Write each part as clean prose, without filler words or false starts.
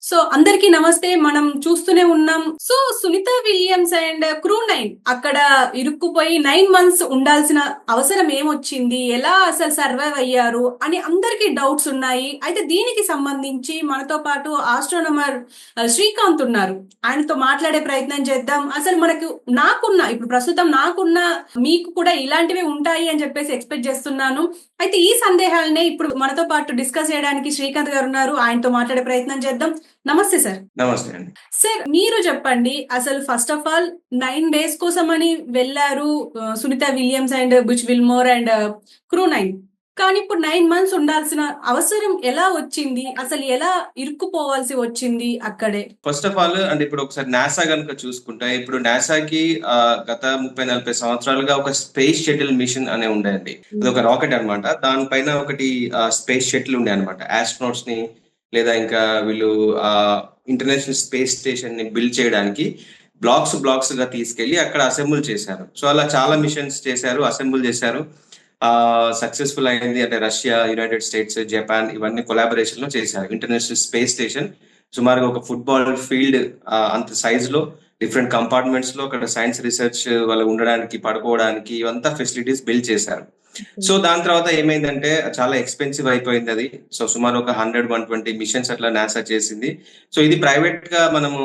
So అందరికీ నమస్తే. మనం చూస్తూనే ఉన్నాం. So Sunita Williams and crew 9 అక్కడ ఇరుక్కుపోయి 9 మంత్స్ ఉండాల్సిన అవసరం ఏమొచ్చింది? ఎలా అసలు సర్వైవ్ అయ్యారు? అని అందరికీ డౌట్స్ ఉన్నాయి. అయితే దీనికి సంబంధించి మనతో పాటు ఆస్ట్రోనమర్ శ్రీకాంత్ ఉన్నారు. ఆయనతో మాట్లాడే ప్రయత్నం చేద్దాం. అసలు ఇప్పుడు ప్రస్తుతం నాకున్న మీకు కూడా ఇలాంటివి ఉంటాయి అని చెప్పేసి ఎక్స్పెక్ట్ చేస్తున్నాను. అయితే ఈ సందేహాలనే ఇప్పుడు మనతో పాటు డిస్కస్ చేయడానికి శ్రీకాంత్ గారు ఉన్నారు. ఆయనతో మాట్లాడే ప్రయత్నం చేద్దాం. నమస్తే సార్. నమస్తే అండి. సార్ మీరు చెప్పండి, అసలు ఫస్ట్ ఆఫ్ ఆల్ 9 డేస్ కోసమని వెళ్ళారు Sunita Williams and Butch Wilmore and crew 9. కానీ ఇప్పుడు 9 మంత్స్ ఉండాల్సిన అవసరం ఎలా వచ్చింది? అసలు ఎలా ఇరుక్కుపోవాల్సి వచ్చింది అక్కడే? ఫస్ట్ ఆఫ్ ఆల్ అంటే ఇప్పుడు ఒకసారి నాసా కనుక చూసుకుంటే, ఇప్పుడు నాసాకి గత 30-40 సంవత్సరాలుగా ఒక స్పేస్ షటిల్ మిషన్ అనే ఉండేది. అది ఒక రాకెట్ అన్నమాట. దానిపైన ఒకటి స్పేస్ షటిల్ ఉండే అనమాట. ఆస్ట్రోనాట్స్ ని లేదా ఇంకా వీళ్ళు ఇంటర్నేషనల్ స్పేస్ స్టేషన్ ని బిల్డ్ చేయడానికి బ్లాక్స్ గా తీసుకెళ్లి అక్కడ అసెంబుల్ చేశారు. సో అలా చాలా మిషన్స్ చేశారు, అసెంబుల్ చేశారు. సక్సెస్ఫుల్ అయింది. అంటే రష్యా, యునైటెడ్ స్టేట్స్, జపాన్ ఇవన్నీ కొలాబరేషన్ లో చేశారు. ఇంటర్నేషనల్ స్పేస్ స్టేషన్ సుమారుగా ఒక ఫుట్బాల్ ఫీల్డ్ అంత సైజ్ లో డిఫరెంట్ కంపార్ట్మెంట్స్ లో అక్కడ సైన్స్ రీసెర్చ్ వాళ్ళు ఉండడానికి, పడుకోవడానికి ఇవంతా ఫెసిలిటీస్ బిల్డ్ చేశారు. సో దాని తర్వాత ఏమైందంటే చాలా ఎక్స్పెన్సివ్ అయిపోయింది అది. సో సుమారు ఒక 100-120 మిషన్స్ అట్లా నాసా చేసింది. సో ఇది ప్రైవేట్ గా మనము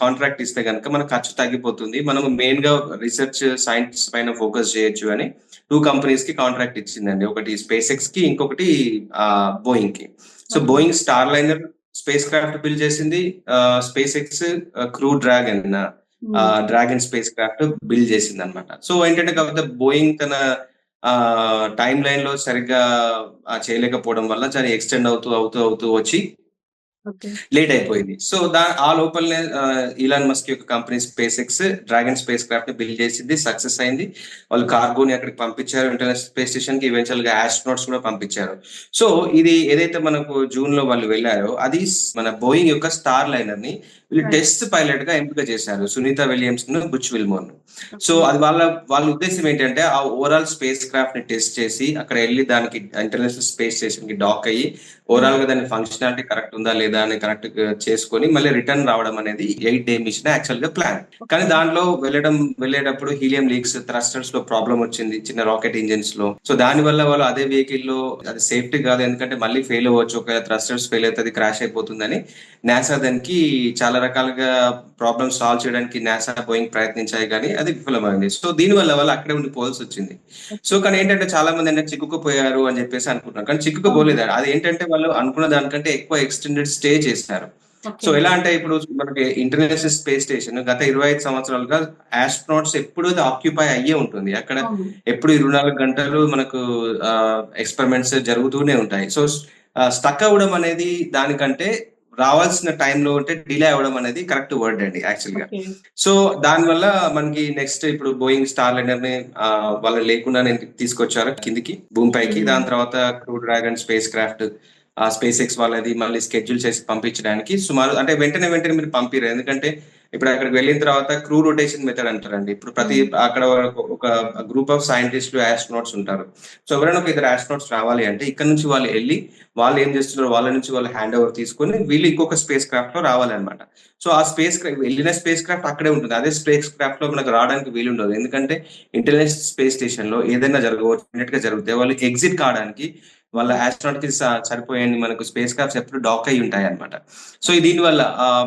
కాంట్రాక్ట్ ఇస్తే కనుక మన ఖర్చు తగ్గిపోతుంది. మనము మెయిన్ గా రీసెర్చ్ సైన్స్ పైన ఫోకస్ చేయొచ్చు అని 2 కంపెనీస్ కి కాంట్రాక్ట్ ఇచ్చిందండి. ఒకటి స్పేస్ ఎక్స్ కి, ఇంకొకటి బోయింగ్ కి. So Boeing Starliner spacecraft build చేసింది. SpaceX crew Dragon spacecraft build చేసింది అనమాట. సో ఏంటంటే కాకపోతే బోయింగ్ తన టైం లైన్ లో సరిగ్గా చేయలేకపోవడం వల్ల చాలా ఎక్స్టెండ్ అవుతూ వచ్చి లేట్ అయిపోయింది. సో ఆ లోపలనే ఇలాన్ మస్క్ యొక్క company space X dragon space craft ని బిల్డ్ చేసింది, సక్సెస్ అయింది. వాళ్ళు కార్గోని అక్కడికి పంపించారు, ఇంటర్నేషనల్ స్పేస్ స్టేషన్ కి. ఈవెన్చువల్ గా ఆస్ట్రోనాట్స్ కూడా పంపించారు. సో ఇది ఏదైతే మనకు జూన్ లో వాళ్ళు వెళ్ళారో అది మన బోయింగ్ యొక్క స్టార్ లైనర్ ని వీళ్ళు టెస్ట్ పైలట్ గా ఎంపిక చేశారు, సునీత విలియమ్స్ ను, బుచ్ విల్మోర్ ను. సో అది వాళ్ళ ఉద్దేశం ఏంటంటే ఆ ఓవరాల్ స్పేస్ క్రాఫ్ట్ ని టెస్ట్ చేసి అక్కడ వెళ్ళి దానికి ఇంటర్నేషనల్ స్పేస్ స్టేషన్ కి డాక్ అయ్యి ఓవరాల్ గా దాని ఫంక్షనాలిటీ కరెక్ట్ ఉందా లేదా అని కరెక్ట్ చేసుకొని మళ్ళీ రిటర్న్ రావడం అనేది 8 డే మిషన్ యాక్చువల్ గా ప్లాన్. కానీ దాంట్లో వెళ్ళేటప్పుడు హీలియం లీక్స్, థ్రస్టర్స్ లో ప్రాబ్లం వచ్చింది చిన్న రాకెట్ ఇంజిన్స్ లో. సో దాని వల్ల వాళ్ళు అదే వెహికల్ లో అది సేఫ్టీ కాదు, ఎందుకంటే మళ్ళీ ఫెయిల్ అవ్వచ్చు, ఒక థ్రస్టర్స్ ఫెయిల్ అవుతుంది, క్రాష్ అయిపోతుందని నాసా దానికి చాలా రకాలుగా ప్రాబ్లమ్స్ సాల్వ్ చేయడానికి నాసా బోయింగ్ ప్రయత్నించాయి, కానీ అది విఫలమైంది. సో దీని వల్ల వాళ్ళు అక్కడే ఉండిపోవాల్సి వచ్చింది. సో కానీ ఏంటంటే చాలా మంది ఏంటంటే చిక్కుకుపోయారు అని చెప్పేసి అనుకుంటున్నారు, కానీ చిక్కుకుపోలేదు. అది ఏంటంటే వాళ్ళు అనుకున్న దానికంటే ఎక్కువ ఎక్స్టెండెడ్ స్టే చేశారు. సో ఎలా అంటే ఇప్పుడు మనకి ఇంటర్నేషనల్ స్పేస్ స్టేషన్ గత 25 సంవత్సరాలుగా ఆస్ట్రోనాట్స్ ఎప్పుడు ఆక్యుపై అయ్యే ఉంటుంది. అక్కడ ఎప్పుడు 24 గంటలు మనకు ఎక్స్పెరిమెంట్స్ జరుగుతూనే ఉంటాయి. సో స్టక్ అవ్వడం అనేది దానికంటే రావాల్సిన టైంలో ఉంటే డిలే అవ్వడం అనేది కరెక్ట్ వర్డ్ అండి యాక్చువల్ గా. సో దానివల్ల మనకి నెక్స్ట్ ఇప్పుడు బోయింగ్ స్టార్ లైనర్ ని వాళ్ళు లేకుండా తీసుకొచ్చారు కిందికి, భూమిపైకి. దాని తర్వాత crew Dragon space craft space X వాళ్ళది మళ్ళీ స్కెడ్యూల్ చేసి పంపించడానికి సుమారు అంటే వెంటనే మీరు పంపిరు, ఎందుకంటే ఇప్పుడు అక్కడికి వెళ్ళిన తర్వాత క్రూ రొటేషన్ మెథడ్ అంటారండి. ఇప్పుడు అక్కడ ఒక గ్రూప్ ఆఫ్ సైంటిస్టులు, ఆస్ట్రోనాట్స్ ఉంటారు. సో ఎవరైనా ఒక 2 ఆస్ట్రోనాట్స్ రావాలి అంటే ఇక్కడ నుంచి వాళ్ళు వెళ్ళి వాళ్ళు ఏం చేస్తున్నారు వాళ్ళ నుంచి వాళ్ళు హ్యాండ్ ఓవర్ తీసుకొని వీళ్ళు ఇంకొక స్పేస్ క్రాఫ్ట్ లో రావాలన్నమాట. సో ఆ వెళ్ళిన స్పేస్ క్రాఫ్ట్ అక్కడే ఉంటుంది. అదే స్పేస్ క్రాఫ్ట్ లో మనకు రావడానికి వీలుండదు, ఎందుకంటే ఇంటర్నేషనల్ స్పేస్ స్టేషన్ లో ఏదైనా జరగవచ్చు, జరిగితే వాళ్ళు ఎగ్జిట్ కావడానికి వాళ్ళ ఆస్ట్రోనాట్ కి సరిపోయేది మనకు స్పేస్ క్రాఫ్ట్స్ ఎప్పుడు డాక్ అయి ఉంటాయి అనమాట. సో దీని వల్ల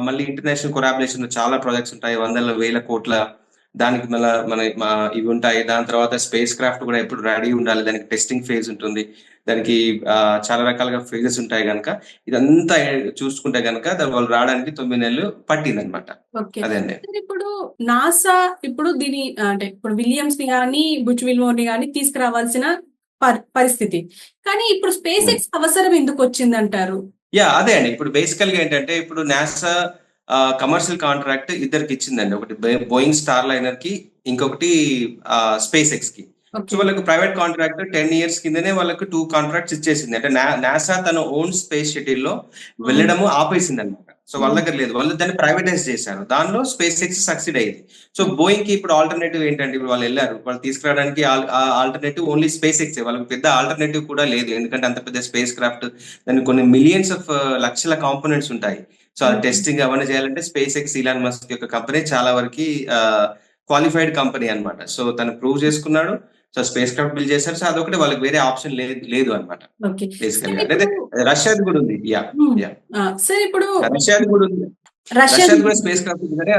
మళ్ళీ ఇంటర్నేషనల్ కొలాబరేషన్ చాలా ప్రాజెక్ట్స్ ఉంటాయి, వందల వేల కోట్ల దానికి మన ఇవి ఉంటాయి. దాని తర్వాత స్పేస్ క్రాఫ్ట్ కూడా ఎప్పుడు రెడీ ఉండాలి, దానికి టెస్టింగ్ ఫేజ్ ఉంటుంది, దానికి చాలా రకాలుగా ఫేజెస్ ఉంటాయి కనుక ఇదంతా చూసుకుంటే కనుక వాళ్ళు రావడానికి 9 నెలలు పట్టింది అనమాట. అదండి. ఇప్పుడు నాసా ఇప్పుడు దీని అంటే ఇప్పుడు విలియమ్స్ ని గానీ బుచ్ విల్మోర్ ని గానీ తీసుకురావాల్సిన పరిస్థితి, కానీ ఇప్పుడు స్పేస్ ఎక్స్ అవసరం ఎందుకు వచ్చిందంటారు? అదే అండి. ఇప్పుడు బేసికల్ గా ఏంటంటే ఇప్పుడు నాసా కమర్షియల్ కాంట్రాక్ట్ ఇద్దరికి ఇచ్చిందండి. ఒకటి బోయింగ్ స్టార్ లైనర్ కి, ఇంకొకటి స్పేస్ ఎక్స్ కి. So okay. వాళ్ళకు ప్రైవేట్ కాంట్రాక్ట్ 10 ఇయర్స్ కిందనే వాళ్ళకు 2 కాంట్రాక్ట్స్ ఇచ్చేసింది. అంటే నాసా తన ఓన్ స్పేస్ షటిల్ లో హ్మ్. వెళ్ళడము ఆపేసింది అనమాట. సో వాళ్ళ హ్మ్. దగ్గర లేదు. వాళ్ళు దాన్ని ప్రైవేటైజ్ చేశారు. దానిలో స్పేస్ ఎక్స్ సక్సీడ్ అయింది. సో హ్మ్. బోయింగ్ కి ఇప్పుడు ఆల్టర్నేటివ్ ఏంటంటే, ఇప్పుడు వాళ్ళు వెళ్ళారు. వాళ్ళు తీసుకురావడానికి ఆల్టర్నేటివ్ ఓన్లీ స్పేస్ ఎక్స్. వాళ్ళకి పెద్ద ఆల్టర్నేటివ్ కూడా లేదు. ఎందుకంటే అంత పెద్ద స్పేస్ క్రాఫ్ట్, దానికి కొన్ని మిలియన్స్ ఆఫ్ లక్షల కాంపోనెంట్స్ ఉంటాయి. సో అది హ్మ్. టెస్టింగ్ అవన్నీ చేయాలంటే స్పేస్ ఎక్స్ ఇలాన్ మస్క్ యొక్క కంపెనీ చాలా వరకు క్వాలిఫైడ్ కంపెనీ అన్నమాట. సో తను ప్రూవ్ చేసుకున్నాడు. సో స్పేస్ క్రాఫ్ట్ బిల్డ్ చేశారు. సో అదొకటి వాళ్ళకి వేరే ఆప్షన్ లేదు అన్నమాట. ఓకే. బేసికల్ సార్ గా ఇప్పుడు అంటే రష్యాది కూడా ఉంది. యా హ్మ్. యా సార్ ఇప్పుడు రష్యాది కూడా ఉంది. రష్యాది రష్యాది కూడా స్పేస్ క్రాఫ్ట్ ఉంది కానీ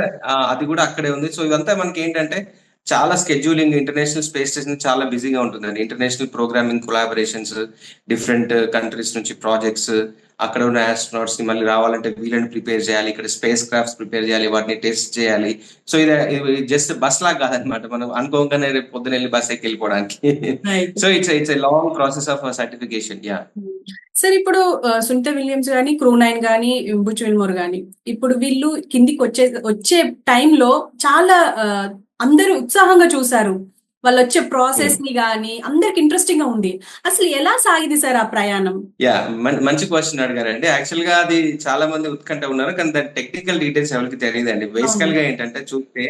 అది కూడా అక్కడే ఉంది. సో ఇదంతా మనకి ఏంటంటే చాలా స్కెడ్యూలింగ్, ఇంటర్నేషనల్ స్పేస్ స్టేషన్ చాలా బిజీగా ఉంటుందండి. International programming collaborations, different countries నుంచి ప్రాజెక్ట్స్, అక్కడ ఉన్న ఆస్ట్రోనాట్స్ ని మళ్ళీ రావాలంటే వీళ్ళని ప్రిపేర్ చేయాలి, ఇక్కడ స్పేస్ క్రాఫ్ట్స్ ప్రిపేర్ చేయాలి, వాటిని టెస్ట్ చేయాలి. సో ఇది జస్ట్ బస్ లాగా కాదనమాట. మనం అనుకోగానే రేపు పొద్దున వెళ్ళి బస్ ఎక్కి వెళ్ళిపోవడానికి. Right. So it's a long process of certification. Yeah హ్మ్. సార్ ఇప్పుడు సునీత విలియమ్స్ గాని, క్రూ 9 గాని, బుచ్ విల్మోర్ గాని ఇప్పుడు వీళ్ళు కిందికి వచ్చే టైంలో చాలా అందరూ ఉత్సాహంగా చూసారు. వాళ్ళొచ్చే ప్రాసెస్ ని గాని అందరికి ఇంట్రెస్టింగ్ గా ఉంది. అసలు ఎలా సాగింది సార్ ఆ ప్రయాణం? యా మంచి క్వశ్చన్ అడిగారండి. యాక్చువల్ గా అది చాలా మంది ఉత్కంఠ ఉన్నారు, కానీ దాని టెక్నికల్ డీటెయిల్స్ ఎవరికి తెలియదండి. అవును. బేసికల్ గా ఏంటంటే చూస్తే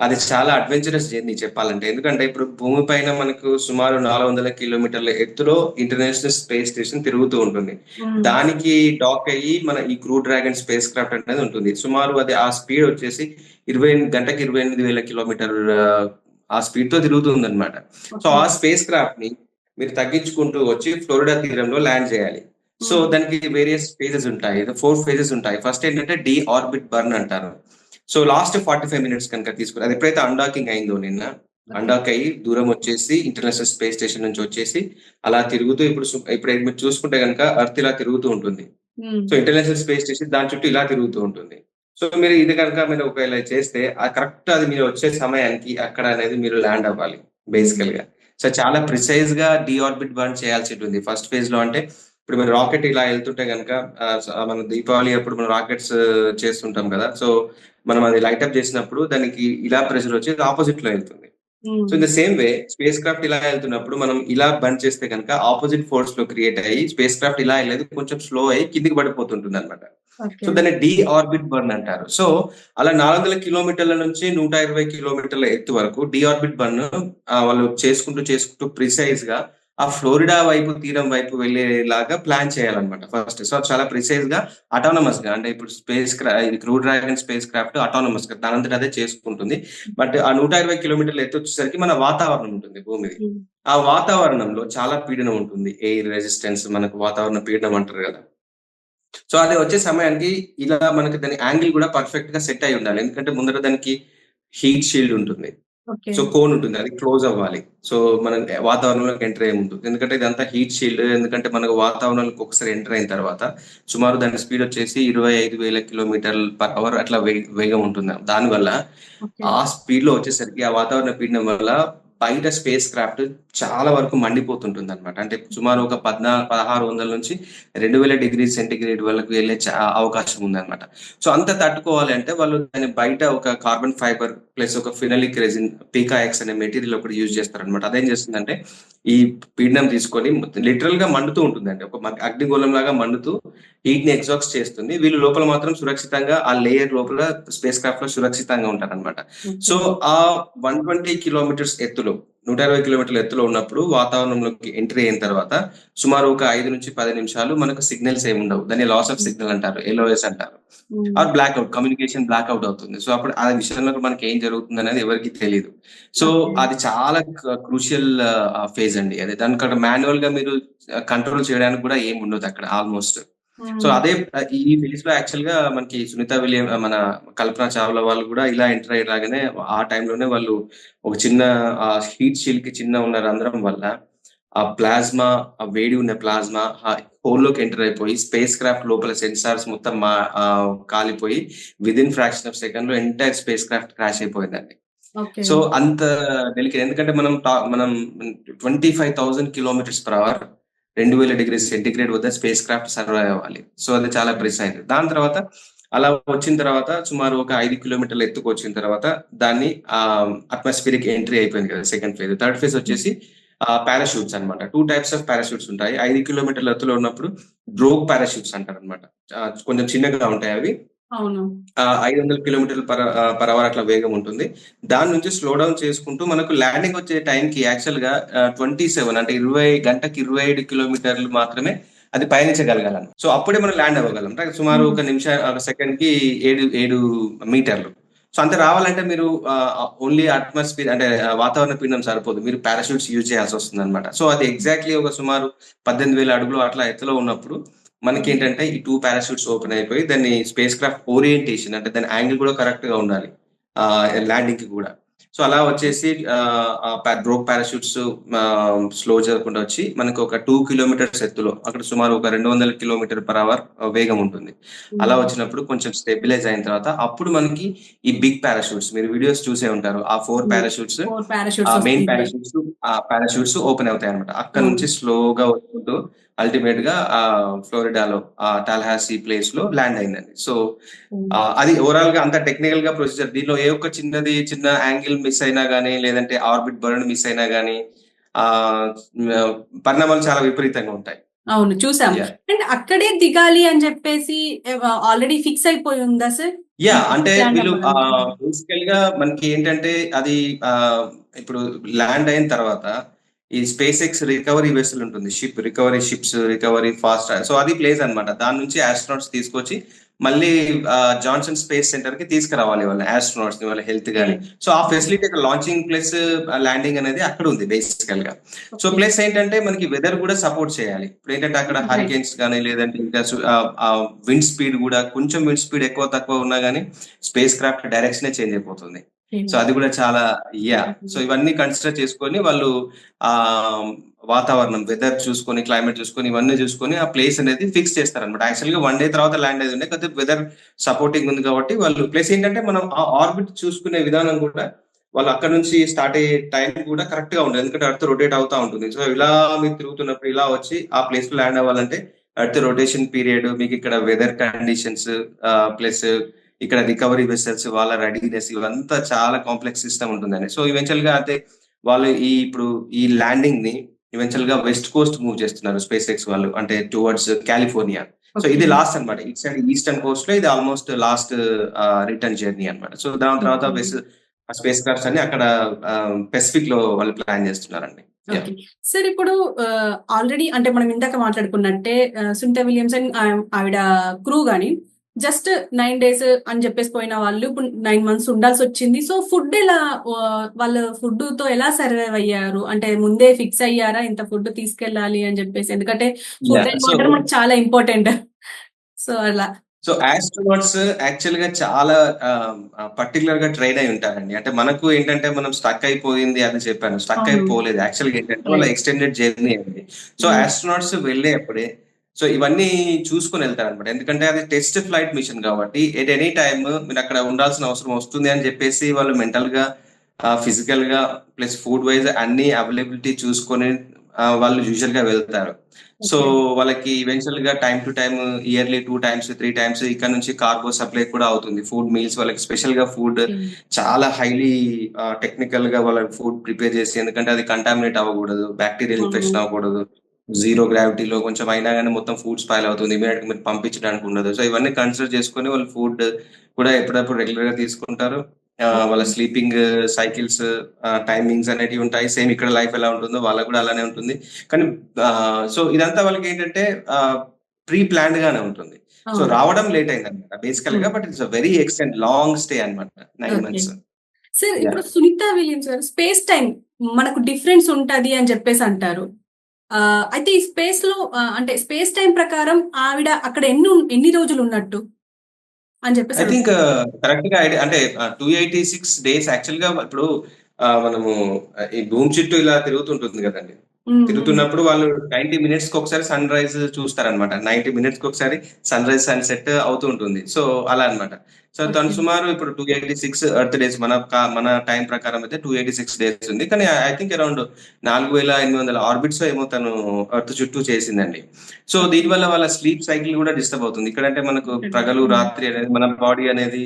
అది చాలా అడ్వెంచరస్ జర్నీ చెప్పాలంటే. ఎందుకంటే ఇప్పుడు భూమి పైన మనకు సుమారు 400 కిలోమీటర్ల ఎత్తులో ఇంటర్నేషనల్ స్పేస్ స్టేషన్ తిరుగుతూ ఉంటుంది. హ్మ్. దానికి డాక్ అయ్యి మన ఈ క్రూ డ్రాగన్ స్పేస్ క్రాఫ్ట్ అనేది ఉంటుంది. సుమారు అది ఆ స్పీడ్ వచ్చేసి గంటకి 28,000 కిలోమీటర్ ఆ స్పీడ్ తో తిరుగుతుంది అనమాట. So okay. ఆ స్పేస్ క్రాఫ్ట్ ని మీరు తగ్గించుకుంటూ వచ్చి ఫ్లోరిడా తీరంలో ల్యాండ్ చేయాలి. సో హ్మ్. దానికి వేరియస్ ఫేజెస్ ఉంటాయి. 4 ఫేజెస్ ఉంటాయి. ఫస్ట్ ఏంటంటే డి ఆర్బిట్ బర్న్ అంటారు. సో లాస్ట్ 45 మినిట్స్ కనుక తీసుకుని, అది ఎప్పుడైతే అన్డాకింగ్ అయిందో నిన్న, ఓకే. అన్డాక్ అయ్యి దూరం వచ్చేసి ఇంటర్నేషనల్ స్పేస్ స్టేషన్ నుంచి వచ్చేసి అలా తిరుగుతూ ఇప్పుడు మీరు చూసుకుంటే కనుక అర్త్ ఇలా తిరుగుతూ ఉంటుంది. హ్మ్. సో ఇంటర్నేషనల్ స్పేస్ స్టేషన్ దాని చుట్టూ ఇలా తిరుగుతూ ఉంటుంది. సో మీరు ఇది కనుక మీరు ఒకవేళ చేస్తే ఆ కరెక్ట్ అది మీరు వచ్చే సమయానికి అక్కడ అనేది మీరు ల్యాండ్ అవ్వాలి హ్మ్. బేసికల్ గా. సో చాలా ప్రిసైజ్ గా డిఆర్బిట్ బర్న్ చేయాల్సి ఉంటుంది ఫస్ట్ ఫేజ్ లో. అంటే ఇప్పుడు మీరు రాకెట్ ఇలా వెళ్తుంటే కనుక మన దీపావళి అప్పుడు మనం రాకెట్స్ చేస్తుంటాం కదా. సో మనం అది లైట్ అప్ చేసినప్పుడు దానికి ఇలా ప్రెషర్ వచ్చి ఆపోజిట్ లో వెళ్తుంది. సో హ్మ్. In the same way space craft ఇలా వెళ్తున్నప్పుడు మనం ఇలా బర్న్ చేస్తే కనుక ఆపోజిట్ ఫోర్స్ లో క్రియేట్ అయ్యి స్పేస్ క్రాఫ్ట్ ఇలా వెళ్ళేది కొంచెం స్లో అయ్యి కిందికి పడిపోతుంటుంది అనమాట. So okay. దాన్ని డి ఆర్బిట్ బర్న్ అంటారు. సో అలా 400 కిలోమీటర్ల నుంచి 120 కిలోమీటర్ల ఎత్తు వరకు డి ఆర్బిట్ బర్న్ వాళ్ళు చేసుకుంటూ చేసుకుంటూ ప్రిసైజ్ గా ఆ ఫ్లోరిడా వైపు తీరం వైపు వెళ్ళేలాగా ప్లాన్ చేయాలన్నమాట ఫస్ట్. సో చాలా ప్రిసైజ్ గా, అటానమస్ గా, అంటే ఇప్పుడు ఇది crew Dragon space craft autonomous గా దానంతట అదే చేసుకుంటుంది. బట్ ఆ 120 కిలోమీటర్ల ఎత్తు వచ్చేసరికి మన వాతావరణం ఉంటుంది భూమిది. హ్మ్. ఆ వాతావరణంలో చాలా పీడనం ఉంటుంది. ఎయిర్ రెసిస్టెన్స్, మనకు వాతావరణ పీడనం అంటారు కదా. సో అది వచ్చే సమయానికి ఇలా మనకి దాని యాంగిల్ కూడా పర్ఫెక్ట్ గా సెట్ అయి ఉండాలి. ఎందుకంటే ముందర దానికి హీట్ షీల్డ్ ఉంటుంది. ఓకే. సో కోన్ ఉంటుంది, అది క్లోజ్ అవ్వాలి. సో మనం వాతావరణంలోకి ఎంటర్ అయ్యే ముందు, ఎందుకంటే ఇదంతా హీట్ షీల్డ్. ఎందుకంటే మనకు వాతావరణంలోకి ఒకసారి ఎంటర్ అయిన తర్వాత సుమారు దాని స్పీడ్ వచ్చేసి 25,000 కిలోమీటర్ల పర్ అవర్ అట్లా వేగం ఉంటుంది. దానివల్ల ఓకే. ఆ స్పీడ్ లో వచ్చేసరికి ఆ వాతావరణ పీడనం వల్ల బయట స్పేస్ క్రాఫ్ట్ చాలా వరకు మండిపోతుంటుంది అనమాట. అంటే సుమారు ఒక 1600 నుంచి 2000 డిగ్రీ సెంటిగ్రేడ్ వరకు వెళ్ళే అవకాశం ఉందన్నమాట. సో అంత తట్టుకోవాలి అంటే వాళ్ళు దాని బయట ఒక కార్బన్ ఫైబర్ ప్లస్ ఒక ఫినలిక్ రెజిన్, పీకాఎక్స్ అనే మెటీరియల్ ఒకటి యూజ్ చేస్తారనమాట. అదేం చేస్తుందంటే ఈ పీడనం తీసుకొని లిటరల్ గా మండుతూ ఉంటుందండి. ఒక అగ్నిగోళం లాగా మండుతూ హీట్ ని ఎగ్జాస్ట్ చేస్తుంది. వీళ్ళు లోపల మాత్రం సురక్షితంగా ఆ లేయర్ లోపల స్పేస్ క్రాఫ్ట్ లో సురక్షితంగా ఉంటారన్నమాట. So okay. ఆ 120 కిలోమీటర్స్ ఎత్తులో, 120 కిలోమీటర్ల ఎత్తులో ఉన్నప్పుడు వాతావరణంలోకి ఎంట్రీ అయిన తర్వాత సుమారు ఒక 5 నుంచి 10 నిమిషాలు మనకు సిగ్నల్స్ ఏమి ఉండవు. దాన్ని లాస్ ఆఫ్ హ్మ్. సిగ్నల్ అంటారు, ఎల్ఓఎస్ అంటారు. హ్మ్. ఆర్ బ్లాక్అవుట్, కమ్యూనికేషన్ బ్లాక్అవుట్ అవుతుంది. సో అప్పుడు ఆ విషయంలో మనకి ఏం జరుగుతుంది అనేది ఎవరికి తెలియదు. So okay. అది చాలా క్రూషియల్ ఫేజ్ అండి. అది దానికంటే మాన్యువల్ గా మీరు కంట్రోల్ చేయడానికి కూడా ఏమి ఉండదు అక్కడ ఆల్మోస్ట్. సో హ్మ్. అదే ఈ ఫేజ్ లో యాక్చువల్ గా మనకి సునీత విలియం, మన కల్పన చావ్లా వాళ్ళు కూడా ఇలా ఎంటర్ అయ్యేలాగానే ఆ టైంలోనే వాళ్ళు ఒక చిన్న హీట్ షీల్డ్ కి చిన్న ఉన్న రంధ్రం వల్ల ఆ ప్లాస్మా, ఆ వేడి ఉన్న ప్లాస్మా హోల్ లోకి ఎంటర్ అయిపోయి స్పేస్ క్రాఫ్ట్ లోపల సెన్సార్స్ మొత్తం కాలిపోయి విదిన్ ఫ్రాక్షన్ ఆఫ్ సెకండ్ లో ఎంటైర్ స్పేస్ క్రాఫ్ట్ క్రాష్ అయిపోయిందండి. ఓకే. సో అంత డెలికేట్, ఎందుకంటే మనం 25,000 kilometres per hour 2000 degree centigrade వద్ద స్పేస్ క్రాఫ్ట్ సర్వైవ్ అవ్వాలి. సో అది చాలా ప్రిసైజ్. దాని తర్వాత అలా వచ్చిన తర్వాత సుమారు ఒక 5 కిలోమీటర్ల ఎత్తుకు వచ్చిన తర్వాత దాన్ని అట్మాస్ఫిరిక్ ఎంట్రీ అయిపోయింది కదా సెకండ్ ఫేజ్. థర్డ్ ఫేజ్ వచ్చేసి పారాషూట్స్ అన్నమాట. 2 టైప్స్ ఆఫ్ పారాషూట్స్ ఉంటాయి. 5 కిలోమీటర్ల ఎత్తులో ఉన్నప్పుడు డ్రోగ్ పారాషూట్స్ అంటారు అనమాట. కొంచెం చిన్నగా ఉంటాయి అవి. అవును. 500 కిలోమీటర్ల పర్ అవర్ అట్లా వేగం ఉంటుంది. దాని నుంచి స్లో డౌన్ చేసుకుంటూ మనకు ల్యాండింగ్ వచ్చే టైంకి యాక్చువల్ గా 27 అంటే గంటకి 25 కిలోమీటర్లు మాత్రమే అది పయనించగలగాలి. సో అప్పుడే మనం ల్యాండ్ అవ్వగలం. అంటే సుమారు ఒక సెకండ్ కి 7 మీటర్లు. సో అంతే రావాలంటే మీరు ఓన్లీ అట్మాస్ఫియర్ అంటే వాతావరణ పీడనం సరిపోదు. మీరు పారాషూట్స్ యూజ్ చేయాల్సి వస్తుంది అనమాట. సో అది ఎగ్జాక్ట్లీ ఒక సుమారు 18,000 అడుగులు అట్లా ఎత్తులో ఉన్నప్పుడు మనకి ఏంటంటే ఈ 2 పారాషూట్స్ ఓపెన్ అయిపోయి దాన్ని స్పేస్ క్రాఫ్ట్ ఓరియంటేషన్ అంటే దాని యాంగిల్ కూడా కరెక్ట్ గా ఉండాలి ల్యాండింగ్ కి కూడా. సో అలా వచ్చేసి డ్రోప్ పారాషూట్స్ స్లో జరగకుండా వచ్చి మనకు ఒక 2 కిలోమీటర్స్ ఎత్తులో అక్కడ సుమారు ఒక 200 కిలోమీటర్ పర్ అవర్ వేగం ఉంటుంది. అలా వచ్చినప్పుడు కొంచెం స్టెబిలైజ్ అయిన తర్వాత అప్పుడు మనకి ఈ బిగ్ పారాషూట్స్ మీరు వీడియోస్ చూసే ఉంటారు. ఆ 4 పారాషూట్స్ మెయిన్ పారాషూట్స్ ఓపెన్ అవుతాయి అనమాట. అక్కడ నుంచి స్లోగా వచ్చుకుంటూ అల్టిమేట్ గా ఫ్లోరిడాలో టాల్హాసీ ప్లేస్ లో ల్యాండ్ అయిందండి. సో అది ఓవరాల్ గా అంత టెక్నికల్ గా ప్రొసీజర్. దీనిలో ఏ ఒక్క చిన్న యాంగిల్ మిస్ అయినా గానీ లేదంటే ఆర్బిట్ బర్న్ మిస్ అయినా గానీ ఆ పరిణామాలు చాలా విపరీతంగా ఉంటాయి. అవును, చూసాం. అండ్ అక్కడే దిగాలి అని చెప్పేసి ఆల్రెడీ ఫిక్స్ అయిపోయి ఉందా సార్? అంటే వీళ్ళు బేసికల్ గా మనకి ఏంటంటే అది ఇప్పుడు ల్యాండ్ అయిన తర్వాత ఈ స్పేస్ ఎక్స్ రికవరీ వెసల్ ఉంటుంది. Recovery fast. సో అది ప్లేస్ అనమాట. దాని నుంచి ఆస్ట్రోనాట్స్ తీసుకొచ్చి మళ్ళీ జాన్సన్ స్పేస్ సెంటర్ కి తీసుకురావాలి వాళ్ళ ఆస్ట్రోనాట్స్ ని, వాళ్ళ హెల్త్ గానీ. సో ఆ ఫెసిలిటీ లాంచింగ్ ప్లస్ ల్యాండింగ్ అనేది అక్కడ ఉంది బేసికల్ గా. సో ప్లస్ ఏంటంటే మనకి వెదర్ కూడా సపోర్ట్ చేయాలి. ఇప్పుడు ఏంటంటే అక్కడ హరికేన్స్ కానీ లేదంటే ఇంకా విండ్ స్పీడ్ కూడా కొంచెం విండ్ స్పీడ్ ఎక్కువ తక్కువ ఉన్నా గానీ స్పేస్ క్రాఫ్ట్ డైరెక్షన్ చేంజ్ అయిపోతుంది. సో అది కూడా చాలా సో ఇవన్నీ కన్సిడర్ చేసుకొని వాళ్ళు ఆ వాతావరణం వెదర్ చూసుకొని క్లైమేట్ చూసుకొని ఇవన్నీ చూసుకొని ఆ ప్లేస్ అనేది ఫిక్స్ చేస్తారనమాట. యాక్చువల్ గా 1 డే తర్వాత ల్యాండ్ అయ్యి ఉండే కొద్ది వెదర్ సపోర్టింగ్ ఉంది కాబట్టి వాళ్ళు ప్లేస్ ఏంటంటే మనం ఆ ఆర్బిట్ చూసుకునే విధానం కూడా వాళ్ళు అక్కడ నుంచి స్టార్ట్ అయ్యే టైం కూడా కరెక్ట్ గా ఉంటుంది. ఎందుకంటే అర్త్ రొటేట్ అవుతా ఉంటుంది. సో ఇలా మీరు తిరుగుతున్నప్పుడు ఇలా వచ్చి ఆ ప్లేస్ లో ల్యాండ్ అవ్వాలంటే అర్త్ రొటేషన్ పీరియడ్, మీకు ఇక్కడ వెదర్ కండిషన్స్ ప్లస్ ఇక్కడ రికవరీ వెసల్స్ వాళ్ళ రెడీనెస్ ఇవంతా చాలా కాంప్లెక్స్ సిస్టమ్ ఉంటుందండి. సో ఈవెన్చువల్ గా అయితే వాళ్ళు ఇప్పుడు ఈ ల్యాండింగ్ ని ఈవెన్చువల్ గా వెస్ట్ కోస్ట్ మూవ్ చేస్తున్నారు స్పేస్ ఎక్స్ వాళ్ళు, అంటే టువర్డ్స్ కాలిఫోర్నియా. సో ఇది లాస్ట్ అనమాట. ఇట్ సైడ్ ఈస్టర్న్ కోస్ట్ లో ఇది ఆల్మోస్ట్ లాస్ట్ రిటర్న్ జర్నీ అనమాట. సో దాని తర్వాత స్పేస్ క్రాఫ్ట్స్ అన్ని అక్కడ పెసిఫిక్ లో వాళ్ళు ప్లాన్ చేస్తున్నారండి. సార్ ఇప్పుడు ఆల్రెడీ అంటే మనం ఇందాక మాట్లాడుకున్నట్టే సునీతా విలియమ్సన్ ఆవిడ క్రూ గాని జస్ట్ 9 days అని చెప్పేసి పోయిన వాళ్ళు ఇప్పుడు 9 months ఉండాల్సి వచ్చింది. సో ఫుడ్ ఎలా వాళ్ళ ఫుడ్ తో ఎలా సర్వైవ్ అయ్యారు? అంటే ముందే ఫిక్స్ అయ్యారా ఇంత ఫుడ్ తీసుకెళ్ళాలి అని చెప్పేసి? ఎందుకంటే ఫుడ్ అండ్ వాటర్ మనకు చాలా ఇంపార్టెంట్. సో అలా సో ఆస్ట్రోనాట్స్ యాక్చువల్ గా చాలా పర్టికులర్ గా ట్రైన్ అయి ఉంటారండి. అంటే మనకు ఏంటంటే మనం స్టక్ అయిపోయింది అని చెప్పాను, స్టక్ అయిపోలేదు. యాక్చువల్ గా ఏంటంటే వాళ్ళ ఎక్స్టెండెడ్ జర్నీ అండి. సో ఆస్ట్రోనాట్స్ వెళ్ళేప్పుడే సో ఇవన్నీ చూసుకుని వెళ్తారు అనమాట. ఎందుకంటే అది టెస్ట్ ఫ్లైట్ మిషన్ కాబట్టి ఎట్ ఎనీ టైమ్ మీరు అక్కడ ఉండాల్సిన అవసరం వస్తుంది అని చెప్పేసి వాళ్ళు మెంటల్ గా ఫిజికల్ గా ప్లస్ ఫుడ్ వైజ్ అన్ని అవైలబిలిటీ చూసుకొని వాళ్ళు యూజువల్ గా వెళ్తారు. సో వాళ్ళకి ఈవెన్చువల్ గా time to time yearly 2 times 3 times ఇక్కడ నుంచి కార్గో సప్లై కూడా అవుతుంది. ఫుడ్ మీల్స్ వాళ్ళకి స్పెషల్ గా ఫుడ్ చాలా హైలీ టెక్నికల్ గా వాళ్ళ ఫుడ్ ప్రిపేర్ చేసి, ఎందుకంటే అది కంటామినేట్ అవ్వకూడదు, బ్యాక్టీరియల్ ఇన్ఫెక్షన్ అవ్వకూడదు, 0 గ్రావిటీలో కొంచెం అయినా కానీ మొత్తం ఫుడ్ స్పాయిల్ అవుతుంది, ఇమీడియట్ గా మీరు పంపించడానికి ఉండదు. సో ఇవన్నీ కన్సిడర్ చేసుకొని వాళ్ళు ఫుడ్ కూడా ఎప్పుడప్పుడు రెగ్యులర్ గా తీసుకుంటారు. వాళ్ళ స్లీపింగ్ సైకిల్స్ టైమింగ్స్ అనేటివి ఉంటాయి. సేమ్ ఇక్కడ లైఫ్ ఎలా ఉంటుందో వాళ్ళకు కూడా అలానే ఉంటుంది. కానీ సో ఇదంతా వాళ్ళకి ఏంటంటే ప్రీ ప్లాన్డ్ గానే ఉంటుంది. సో రావడం లేట్ అయింది అనమాట బేసికల్ గా. But it's very extend long stay అనమాట, 9 months. సార్ ఇప్పుడు సునీతా విలియమ్స్ గారు స్పేస్ టైం మనకు డిఫరెన్స్ ఉంటది అని చెప్పేసి అంటారు. అయితే ఈ స్పేస్ లో అంటే స్పేస్ టైం ప్రకారం ఆవిడ అక్కడ ఎన్ని రోజులు ఉన్నట్టు అని చెప్పేసి ఐ థింక్ కరెక్ట్ గా ఐడియా అంటే 286 days యాక్చువల్ గా. ఇప్పుడు మనము ఈ భూమి చుట్టూ ఇలా తిరుగుతుంటుంది కదండి. తిరుగుతున్నప్పుడు వాళ్ళు 90 minutes కి ఒకసారి సన్ రైజ్ చూస్తారనమాట. 90 minutes కి ఒకసారి సన్ రైజ్ సన్సెట్ అవుతూ ఉంటుంది. సో అలా అనమాట. సో తను ఓకే. సుమారు ఇప్పుడు 286 ఎర్త్ డేస్ మన టైం ప్రకారం అయితే 286 డేస్ ఉంది. కానీ ఐ థింక్ అరౌండ్ 4800 ఆర్బిట్స్ ఏమో తను ఎర్త్ చుట్టూ చేసిందండి. So okay. దీనివల్ల వాళ్ళ స్లీప్ సైకిల్ కూడా డిస్టర్బ్ అవుతుంది. ఇక్కడంటే మనకు పగలు హ్మ్. రాత్రి అనేది మన బాడీ అనేది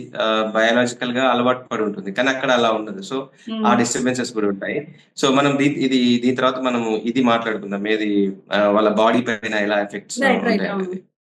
బయాలజికల్ గా అలవాటు పడి ఉంటుంది. కానీ అక్కడ అలా ఉండదు. సో ఆ హ్మ్. డిస్టర్బెన్సెస్ కూడా ఉంటాయి. సో మనం దీని తర్వాత మనము ఇది మాట్లాడుకుందాం. ఏది వాళ్ళ బాడీ పైన ఎలా ఎఫెక్ట్స్ రైట్. రైట్. ఉంటాయి అవును. అనేది.